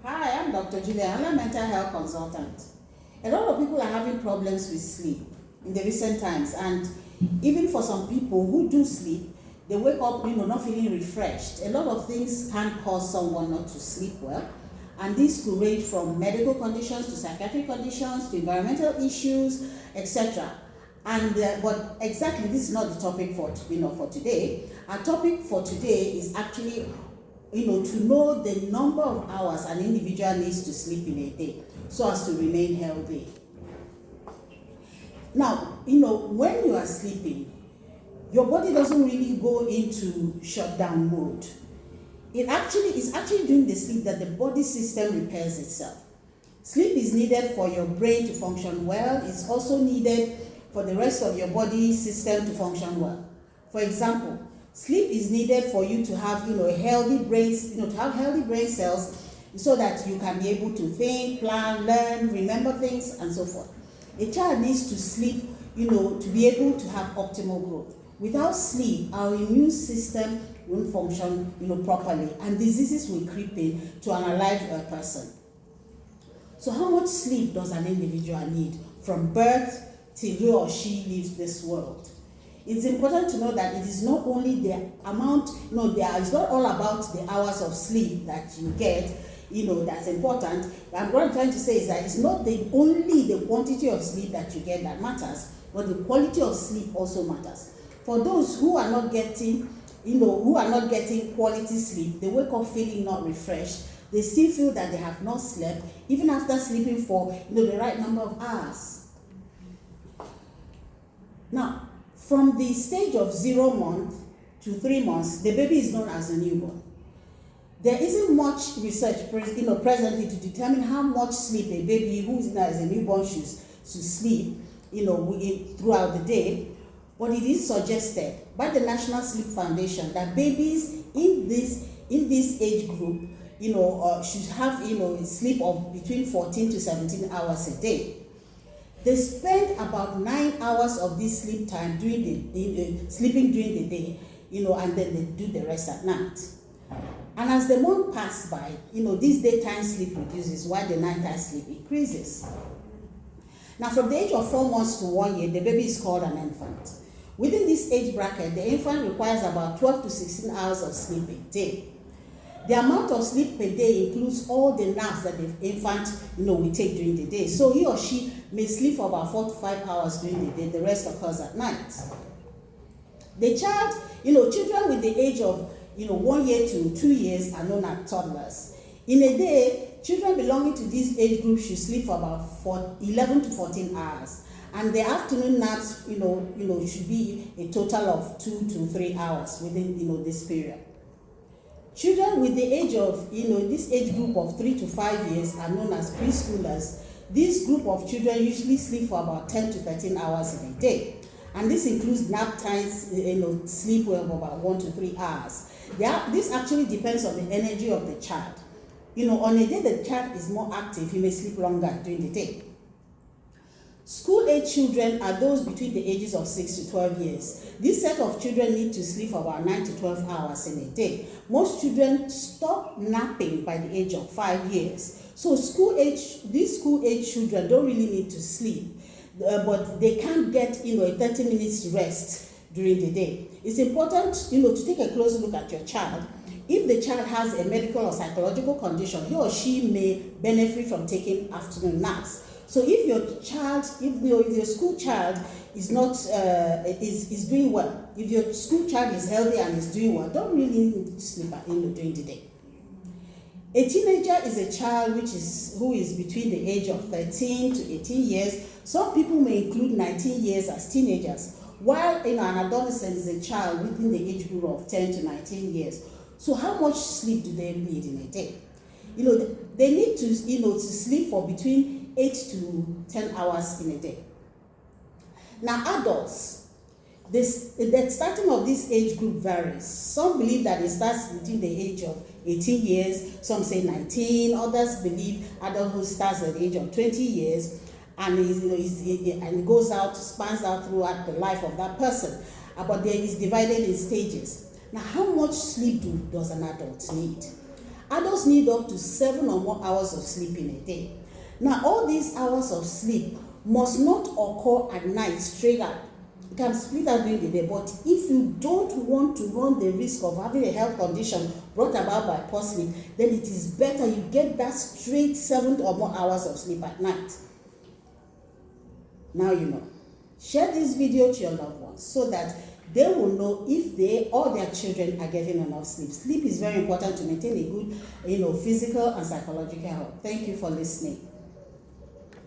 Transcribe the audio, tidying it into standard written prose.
Hi, I'm Dr. Julia. I'm a mental health consultant. A lot of people are having problems with sleep in the recent times, and even for some people who do sleep, they wake up, not feeling refreshed. A lot of things can cause someone not to sleep well, and this could range from medical conditions to psychiatric conditions to environmental issues, etc. And but exactly, this is not the topic for today. Our topic for today is actually to know the number of hours an individual needs to sleep in a day so as to remain healthy. Now, when you are sleeping, your body doesn't really go into shutdown mode. It's actually during the sleep that the body system repairs itself. Sleep is needed for your brain to function well. It's also needed for the rest of your body system to function well. For example, sleep is needed for you to have a healthy brain, to have healthy brain cells so that you can be able to think, plan, learn, remember things, and so forth. A child needs to sleep, to be able to have optimal growth. Without sleep, our immune system won't function, properly, and diseases will creep in to an alive person. So how much sleep does an individual need from birth till he or she leaves this world? It's important to know that it is not only the amount, it's not all about the hours of sleep that you get, that's important. And what I'm trying to say is that it's not only the quantity of sleep that you get that matters, but the quality of sleep also matters. For those who are not getting, quality sleep, they wake up feeling not refreshed. They still feel that they have not slept, even after sleeping for the right number of hours. Now, from the stage of 0 month to 3 months, the baby is known as a newborn. There isn't much research presently to determine how much sleep a baby who is known as a newborn should sleep throughout the day, but it is suggested by the National Sleep Foundation that babies in this age group should have a sleep of between 14 to 17 hours a day. They spend about 9 hours of this sleep time sleeping during the day, and then they do the rest at night. And as the month passes by, this daytime sleep reduces while the nighttime sleep increases. Now, from the age of 4 months to 1 year, the baby is called an infant. Within this age bracket, the infant requires about 12 to 16 hours of sleep a day. The amount of sleep per day includes all the naps that the infant will take during the day. So he or she may sleep for about 4 to 5 hours during the day, the rest occurs at night. The child, children with the age of 1 year to 2 years are known as toddlers. In a day, children belonging to this age group should sleep for about 11 to 14 hours. And the afternoon naps, should be a total of 2 to 3 hours within, this period. Children with the age of, this age group of 3 to 5 years are known as preschoolers. This group of children usually sleep for about 10 to 13 hours in a day. And this includes nap times, sleep of about 1 to 3 hours. This actually depends on the energy of the child. On a day the child is more active, he may sleep longer during the day. School-age children are those between the ages of 6 to 12 years. This set of children need to sleep for about 9 to 12 hours in a day. Most children stop napping by the age of 5 years. So these school-age children don't really need to sleep, but they can't get a 30 minutes rest during the day. It's important to take a closer look at your child. If the child has a medical or psychological condition, he or she may benefit from taking afternoon naps. So if your school child is not is doing well, if your school child is healthy and is doing well, don't really need to sleep during the day. A teenager is a child who is between the age of 13 to 18 years. Some people may include 19 years as teenagers, while an adolescent is a child within the age group of 10 to 19 years. So how much sleep do they need in a day? They need to to sleep for between 8 to 10 hours in a day. Now, adults, the starting of this age group varies. Some believe that it starts between the age of 18 years, some say 19, others believe adulthood starts at the age of 20 years, and it goes out, spans out throughout the life of that person. But there is divided in stages. Now, how much sleep does an adult need? Adults need up to 7 or more hours of sleep in a day. Now, all these hours of sleep must not occur at night straight up. You can split out during the day, but if you don't want to run the risk of having a health condition brought about by poor sleep, then it is better you get that straight 7 or more hours of sleep at night. Now you know. Share this video to your loved ones so that they will know if they or their children are getting enough sleep. Sleep is very important to maintain a good, physical and psychological health. Thank you for listening.